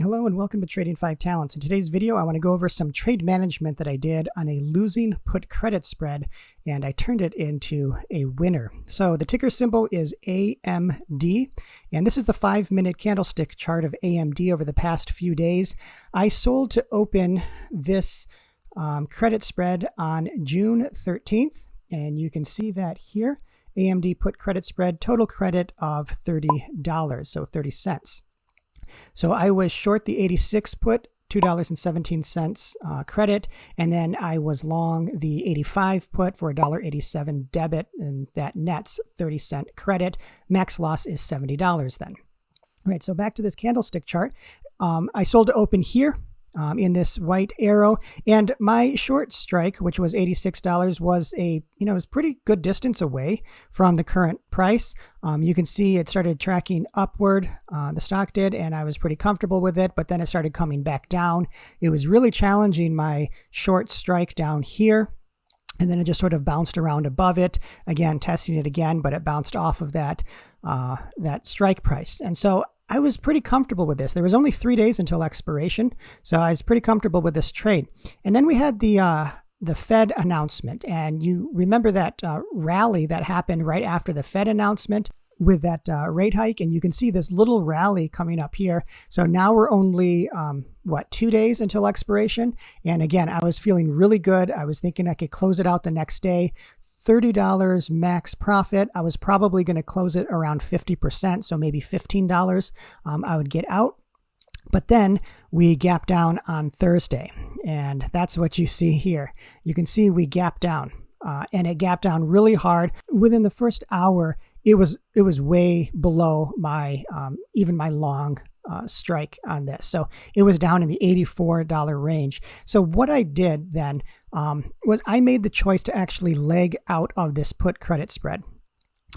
Hello and welcome to Trading 5 Talents. In today's video, I want to go over some trade management that I did on a losing put credit spread, and I turned it into a winner. So the ticker symbol is AMD, and this is the 5-minute candlestick chart of AMD over the past few days. I sold to open this credit spread on June 13th, and you can see that here. AMD put credit spread, total credit of $30, so 30 cents. So I was short the 86 put, $2.17 credit, and then I was long the 85 put for $1.87 debit, and that nets 30-cent credit. Max loss is $70 then. All right, so back to this candlestick chart. I sold to open here in this white arrow, and my short strike, which was $86, was it was pretty good distance away from the current price. You can see it started tracking upward, the stock did, and I was pretty comfortable with it, but then it started coming back down. It was really challenging my short strike down here, and then it just sort of bounced around above it, again testing it again, but it bounced off of that strike price. And so I was pretty comfortable with this. There was only 3 days until expiration, so I was pretty comfortable with this trade. And then we had the Fed announcement, and you remember that rally that happened right after the Fed announcement with that rate hike, and you can see this little rally coming up here. So now we're only 2 days until expiration, and again I was feeling really good. I was thinking I could close it out the next day. $30 max profit. I was probably going to close it around 50%, so maybe $15 I would get out. But then we gapped down on Thursday, and that's what you see here. You can see we gapped down, and it gapped down really hard. Within the first hour, it was way below my even my long strike on this. So it was down in the $84 range. So what I did then was I made the choice to actually leg out of this put credit spread.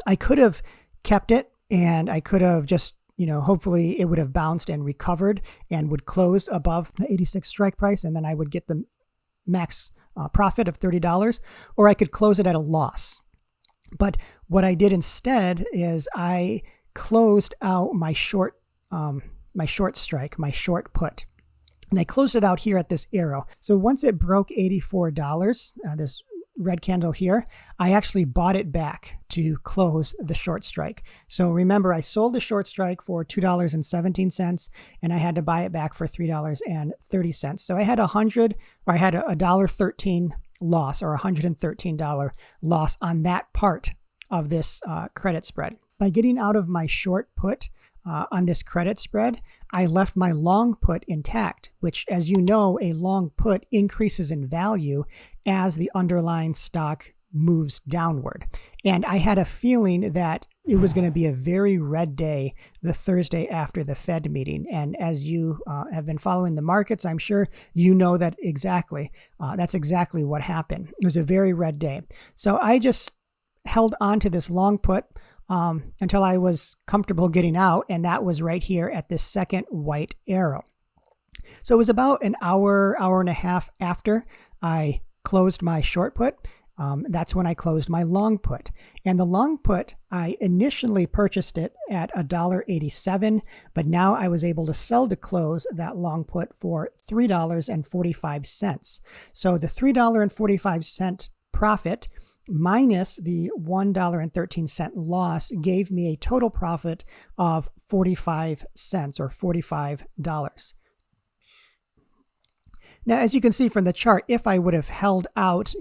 I could have kept it, and I could have just, hopefully it would have bounced and recovered and would close above the 86 strike price, and then I would get the max profit of $30, or I could close it at a loss. But what I did instead is I closed out my short strike, my short put, and I closed it out here at this arrow. So once it broke $84, this red candle here, I actually bought it back to close the short strike. So remember, I sold the short strike for $2.17, and I had to buy it back for $3.30. So I had $1.13 loss, or $113 loss on that part of this credit spread. By getting out of my short put on this credit spread, I left my long put intact, which, as you know, a long put increases in value as the underlying stock moves downward. And I had a feeling that it was going to be a very red day the Thursday after the Fed meeting. And as you have been following the markets, I'm sure you know that exactly. That's exactly what happened. It was a very red day. So I just held on to this long put until I was comfortable getting out, and that was right here at this second white arrow. So it was about an hour and a half after I closed my short put. That's when I closed my long put. And the long put, I initially purchased it at $1.87, but now I was able to sell to close that long put for $3.45. So the $3.45 profit minus the $1.13 loss gave me a total profit of 45 cents, or $45. Now, as you can see from the chart, if I would have held out,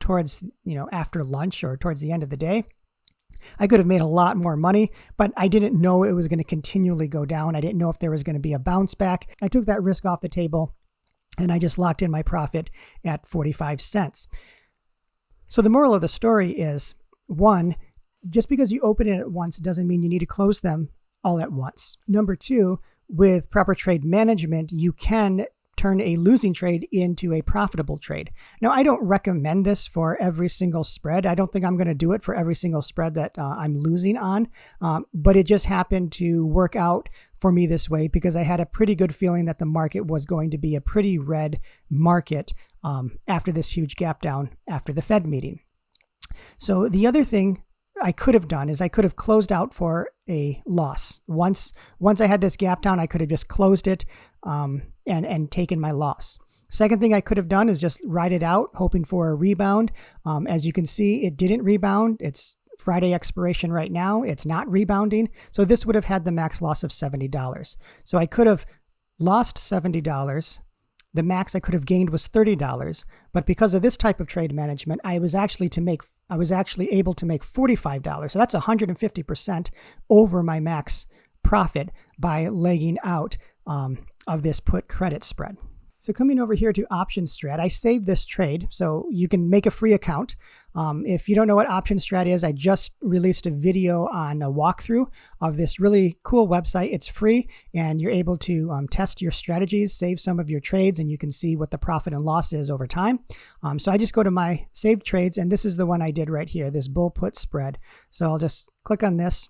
towards, after lunch or towards the end of the day, I could have made a lot more money, but I didn't know it was going to continually go down. I didn't know if there was going to be a bounce back. I took that risk off the table, and I just locked in my profit at 45 cents. So the moral of the story is, one, just because you open it at once doesn't mean you need to close them all at once. Number two, with proper trade management, you can turn a losing trade into a profitable trade. Now, I don't recommend this for every single spread. I don't think I'm going to do it for every single spread that I'm losing on, but it just happened to work out for me this way because I had a pretty good feeling that the market was going to be a pretty red market after this huge gap down after the Fed meeting. So the other thing I could have done is I could have closed out for a loss. Once I had this gap down, I could have just closed it and taken my loss. Second thing I could have done is just ride it out, hoping for a rebound. As you can see, it didn't rebound. It's Friday expiration right now. It's not rebounding. So this would have had the max loss of $70. So I could have lost $70. The max I could have gained was $30. But because of this type of trade management, I was actually able to make $45. So that's 150% over my max profit by legging out of this put credit spread. So coming over here to Option Strat, I saved this trade, so you can make a free account. If you don't know what Option Strat is, I just released a video on a walkthrough of this really cool website. It's free, and you're able to test your strategies, save some of your trades, and you can see what the profit and loss is over time. So I just go to my saved trades, and this is the one I did right here, this bull put spread. So I'll just click on this.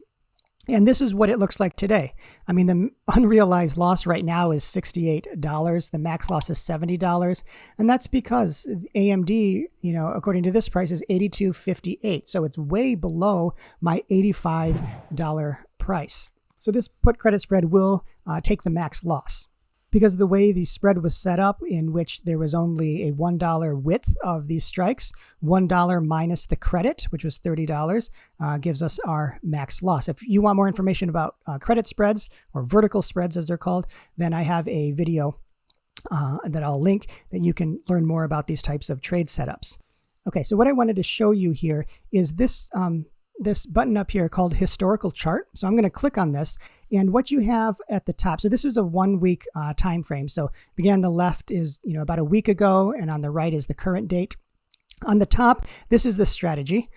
And this is what it looks like today. I mean, the unrealized loss right now is $68. The max loss is $70. And that's because AMD, according to this price, is $82.58. So it's way below my $85 price. So this put credit spread will take the max loss. Because of the way the spread was set up, in which there was only a $1 width of these strikes, $1 minus the credit, which was $30, gives us our max loss. If you want more information about credit spreads, or vertical spreads as they're called, then I have a video that I'll link that you can learn more about these types of trade setups. Okay, so what I wanted to show you here is this this button up here called historical chart. So I'm going to click on this, and what you have at the top, so this is a 1 week time frame. So beginning on the left is about a week ago, and on the right is the current date. On the top, this is the strategy,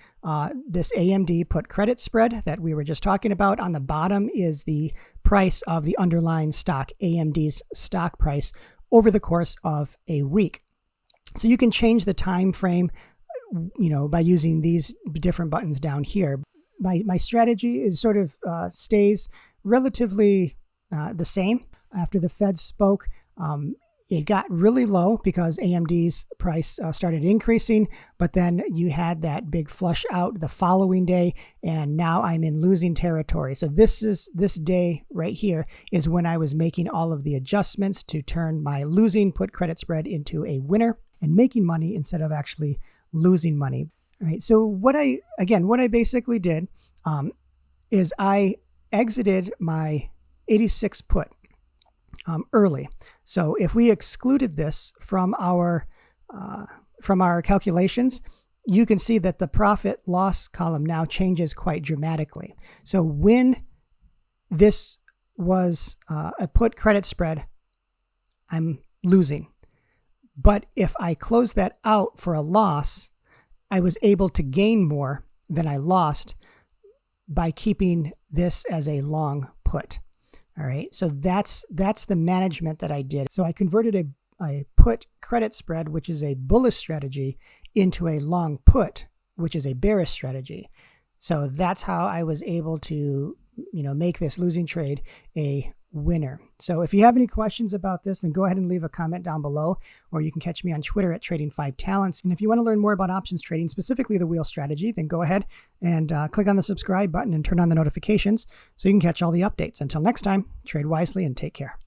this AMD put credit spread that we were just talking about. On the bottom is the price of the underlying stock, AMD's stock price, over the course of a week. So you can change the time frame by using these different buttons down here. My strategy is sort of stays relatively the same. After the Fed spoke, it got really low because AMD's price started increasing, but then you had that big flush out the following day, and now I'm in losing territory. So this day right here is when I was making all of the adjustments to turn my losing put credit spread into a winner and making money instead of actually losing money. All right. So what I basically did is I exited my 86 put early. So if we excluded this from our calculations, you can see that the profit loss column now changes quite dramatically. So when this was a put credit spread, I'm losing. But if I close that out for a loss, I was able to gain more than I lost by keeping this as a long put. All right, so that's the management that I did. So I converted a put credit spread, which is a bullish strategy, into a long put, which is a bearish strategy. So that's how I was able to, make this losing trade a winner. So if you have any questions about this, then go ahead and leave a comment down below, or you can catch me on Twitter at Trading5Talents. And if you want to learn more about options trading, specifically the wheel strategy, then go ahead and click on the subscribe button and turn on the notifications so you can catch all the updates. Until next time, trade wisely and take care.